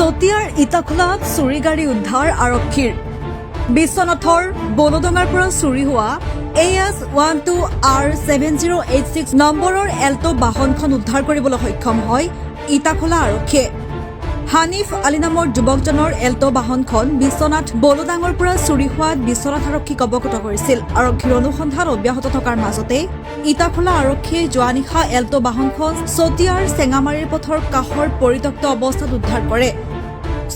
চতিয়াৰ ইটাখোলাত চুৰি গাড়ী উদ্ধাৰ আৰক্ষীৰ বিশ্বনাথৰ বলডঙাৰ পৰা চুৰি হোৱা AS12R7086 নম্বৰৰ এল্টো বাহনখন উদ্ধাৰ কৰিবলৈ সক্ষম হয় ইটাখোলা আৰক্ষীয়ে। হানিফ আলী নামৰ যুৱকজনৰ এল্টো বাহনখন বিশ্বনাথ বলডাঙৰ পৰা চুৰি হোৱাত বিশ্বনাথ আৰক্ষীক অৱগত কৰিছিল। আৰক্ষীৰ অনুসন্ধান অব্যাহত থকাৰ মাজতে ইটাখোলা আৰক্ষীয়ে যোৱা নিশা এল্টো বাহনখন চতিয়াৰ চেঙামাৰীৰ পথৰ কাষৰ পৰিত্যক্ত অৱস্থাত উদ্ধাৰ কৰে।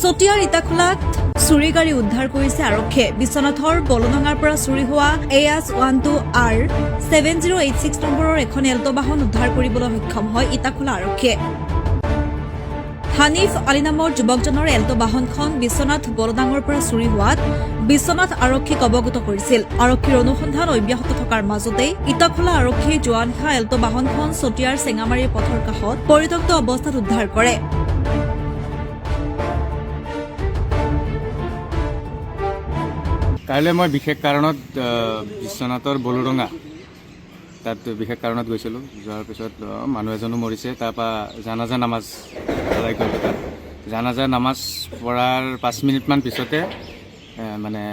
চতিয়াৰ ইটাখোলাত চুৰি গাড়ী উদ্ধাৰ কৰিছে আৰক্ষীয়ে। বিশ্বনাথৰ বলডাঙৰ পৰা চুৰি হোৱা AS12R7086 নম্বৰৰ এখন এল্টো বাহন উদ্ধাৰ কৰিবলৈ সক্ষম হয় ইটাখোলা আৰক্ষীয়ে। হানিফ আলী নামৰ যুৱকজনৰ এল্টো বাহনখন বিশ্বনাথ বলডাঙৰ পৰা চুৰি হোৱাত বিশ্বনাথ আৰক্ষীক অৱগত কৰিছিল। আৰক্ষীৰ অনুসন্ধান অব্যাহত থকাৰ মাজতে ইটাখোলা আৰক্ষীয়ে যোৱা নিশা এল্টো বাহনখন চতিয়াৰ চেঙামাৰীৰ পথৰ কাষত পৰিত্যক্ত অৱস্থাত উদ্ধাৰ কৰে। কাইলৈ মই বিশেষ কাৰণত বিশ্বনাথৰ বলডঙা তাত বিশেষ কাৰণত গৈছিলোঁ। যোৱাৰ পিছত মানুহ এজনো মৰিছে। তাৰপৰা জানাজা নামাজ আদায় কৰিলোঁ। তাত জানাজা নামাজ পঢ়াৰ 5 মিনিটমান পিছতে মানে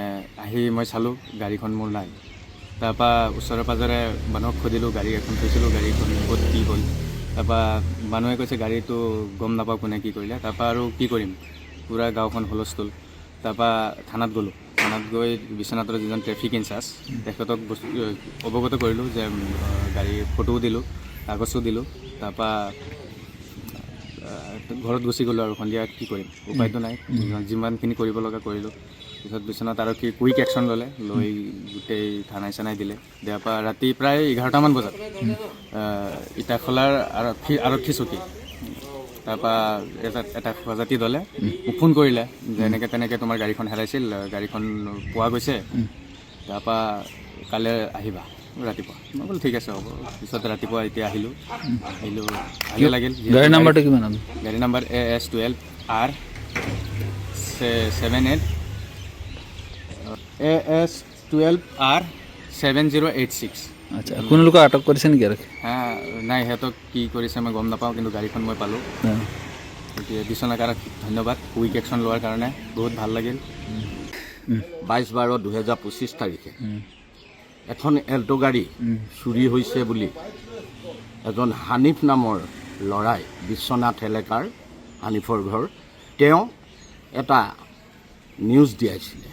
আহি মই চালোঁ গাড়ীখন মোৰ নাই। তাৰপৰা ওচৰে পাঁজৰে মানুহক সুধিলোঁ, গাড়ী এখন থৈছিলোঁ, গাড়ীখন ক'ত কি হ'ল। তাৰপৰা মানুহে কৈছে গাড়ীটো গম নাপাওঁ কোনে কি কৰিলে। তাৰপৰা আৰু কি কৰিম, পূৰা গাঁওখন হুলস্থুল। তাৰপৰা থানাত গ'লোঁ। থানাত গৈ বিশ্বনাথৰ যিজন ট্ৰেফিক ইনচাৰ্জ তেখেতক অৱগত কৰিলোঁ যে গাড়ীৰ ফটোও দিলোঁ, কাগজো দিলোঁ। তাৰপৰা ঘৰত গুচি গ'লোঁ আৰু সন্ধিয়া কি কৰিম, উপায়তো নাই। যিমানখিনি কৰিব লগা কৰিলোঁ। পিছত বিশ্বনাথ আৰক্ষী কুইক একশ্যন ল'লে, লৈ গোটেই থানাই চানাই দিলে। দিয়াৰ পৰা ৰাতি প্ৰায় 11টামান বজাত ইটাখোলাৰ আৰক্ষী চকী তাৰপৰা এটা সজাতি দলে মোক ফোন কৰিলে যে এনেকৈ তেনেকৈ তোমাৰ গাড়ীখন হেৰাইছিল, গাড়ীখন পোৱা গৈছে, তাৰপৰা কাইলৈ আহিবা ৰাতিপুৱা। মই বোলো ঠিক আছে হ'ব। পিছত ৰাতিপুৱা এতিয়া আহিলোঁ ভালে লাগিল। গাড়ী নাম্বাৰটো কিমান? গাড়ী নাম্বাৰ AS12R7086। আচ্ছা, কোনো লোকক আটক কৰিছে নেকি আৰক্ষী? নাই, সিহঁতক কি কৰিছে মই গম নাপাওঁ, কিন্তু গাড়ীখন মই পালোঁ। গতিকে বিশ্বনাথ আৰক্ষীক ধন্যবাদ কুইক একশ্যন লোৱাৰ কাৰণে, বহুত ভাল লাগিল। 22/12/2025 তাৰিখে এখন এল্টো গাড়ী চুৰি হৈছে বুলি এজন হানিফ নামৰ ল'ৰাই, বিশ্বনাথ এলেকাৰ হানিফৰ ঘৰ, তেওঁ এটা নিউজ দিয়াইছিলে,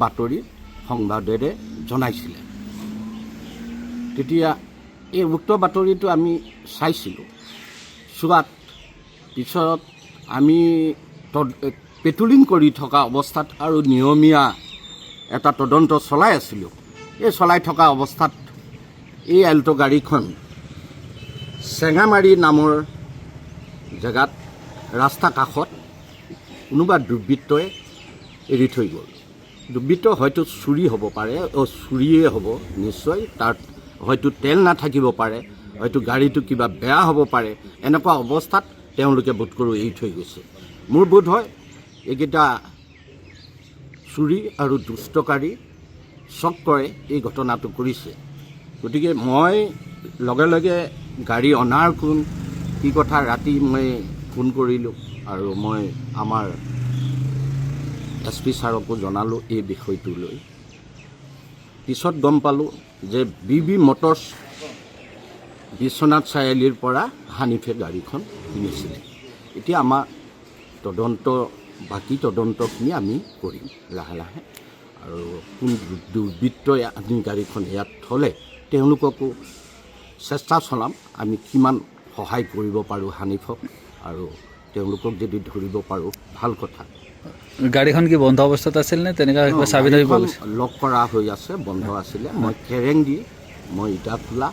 বাতৰি সংবাদেৰে জনাইছিলে। তেতিয়া এই উক্ত বাতৰিটো আমি চাইছিলোঁ। চোৱাত পিছত আমি পেট্ৰলিং কৰি থকা অৱস্থাত আৰু নিয়মীয়া এটা তদন্ত চলাই আছিলোঁ। এই চলাই থকা অৱস্থাত এই এল্টো গাড়ীখন চেঙামাৰী নামৰ জেগাত ৰাস্তা কাষত কোনোবা দুৰ্বৃত্তই এৰি থৈ গ'ল। দুৰ্বৃত্ত হয়তো চুৰি হ'ব পাৰে, চুৰিয়ে হ'ব নিশ্চয়। তাত হয়তো তেল নাথাকিব পাৰে, হয়তো গাড়ীটো কিবা বেয়া হ'ব পাৰে। এনেকুৱা অৱস্থাত তেওঁলোকে বোধ কৰোঁ এৰি থৈ গৈছে। মোৰ বোধ হয় এইকেইটা চুৰি আৰু দুষ্টকাৰী চক্ৰই এই ঘটনাটো কৰিছে। গতিকে মই লগে লগে গাড়ী অনাৰ কি কথা ৰাতি মই ফোন কৰিলোঁ আৰু মই আমাৰ SP ছাৰকো জনালোঁ এই বিষয়টো লৈ। পিছত গম পালোঁ যে BB মটৰ্ছ বিশ্বনাথ চাৰিআলিৰ পৰা হানিফে গাড়ীখন কিনিছিলে। এতিয়া আমাৰ বাকী তদন্তখিনি আমি কৰিম লাহে লাহে, আৰু কোন দুৰ্বৃত্তই আনি গাড়ীখন ইয়াত থ'লে তেওঁলোককো চেষ্টা চলাম আমি কিমান সহায় কৰিব পাৰোঁ হানিফক, আৰু তেওঁলোকক যদি ধৰিব পাৰোঁ ভাল কথা। গাড়ীখন কি বন্ধ অৱস্থাত আছিল নে তেনেকুৱা চাবি তাবি লক কৰা হৈ আছে? বন্ধ আছিলে। মই কেৰেং দি মই ইটাখোলা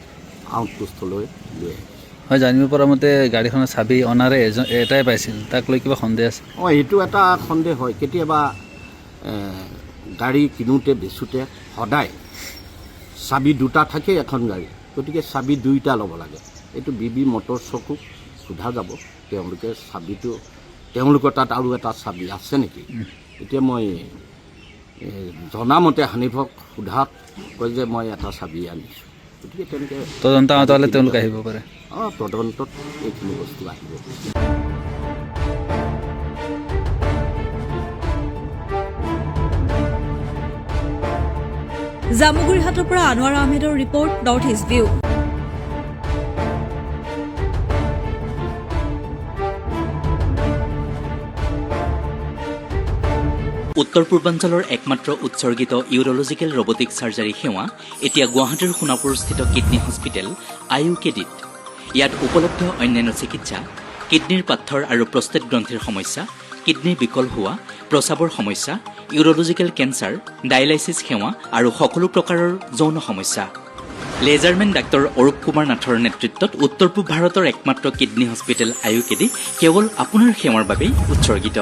আউটপোষ্টলৈ লৈ আহিছোঁ। হয়, জানিব পৰা মতে গাড়ীখনৰ চাবি অনাৰে এটাই পাইছিল, তাক লৈ কিবা সন্দেহ আছে? এইটো এটা সন্দেহ হয়। কেতিয়াবা গাড়ী কিনোতে বেচোঁতে সদায় চাবি দুটা থাকে এখন গাড়ী, গতিকে চাবি দুইটা ল'ব লাগে। এইটো BB মটৰ্ছকো সোধা যাব, তেওঁলোকে চাবিটো তেওঁলোকৰ তাত আৰু এটা চাবি আছে নেকি। এতিয়া মই জনামতে হানিফক সোধাত কয় যে মই এটা চাবি আনিছোঁ। গতিকে তেনেকৈ তদন্ত তেওঁলোক আহিব পাৰে। তদন্তত এইখিনি বস্তু আহিব। জামুগুৰিহাটৰ পৰা আনোৱাৰ আহমেদৰ ৰিপৰ্ট, নৰ্থ ইষ্ট ভিউ। উত্তৰ পূৰ্বাঞ্চলৰ একমাত্ৰ উৎসৰ্গিত ইউৰলজিকেল ৰবটিক চাৰ্জাৰী সেৱা এতিয়া গুৱাহাটীৰ সোণাপুৰস্থিত কিডনী হস্পিটেল IUKDত। ইয়াত উপলব্ধ অন্যান্য চিকিৎসা কিডনীৰ পাথৰ আৰু প্ৰষ্টেট গ্ৰন্থিৰ সমস্যা, কিডনী বিকল হোৱা, প্ৰস্ৰাৱৰ সমস্যা, ইউৰলজিকেল কেঞ্চাৰ, ডায়েলাইচিছ সেৱা আৰু সকলো প্ৰকাৰৰ যৌন সমস্যা। লেজাৰমেন ডাক্তৰ অৰূপ কুমাৰ নাথৰ নেতৃত্বত উত্তৰ পূব ভাৰতৰ একমাত্ৰ কিডনী হস্পিটেল IUKD কেৱল আপোনাৰ সেৱাৰ বাবেই উৎসৰ্গিত।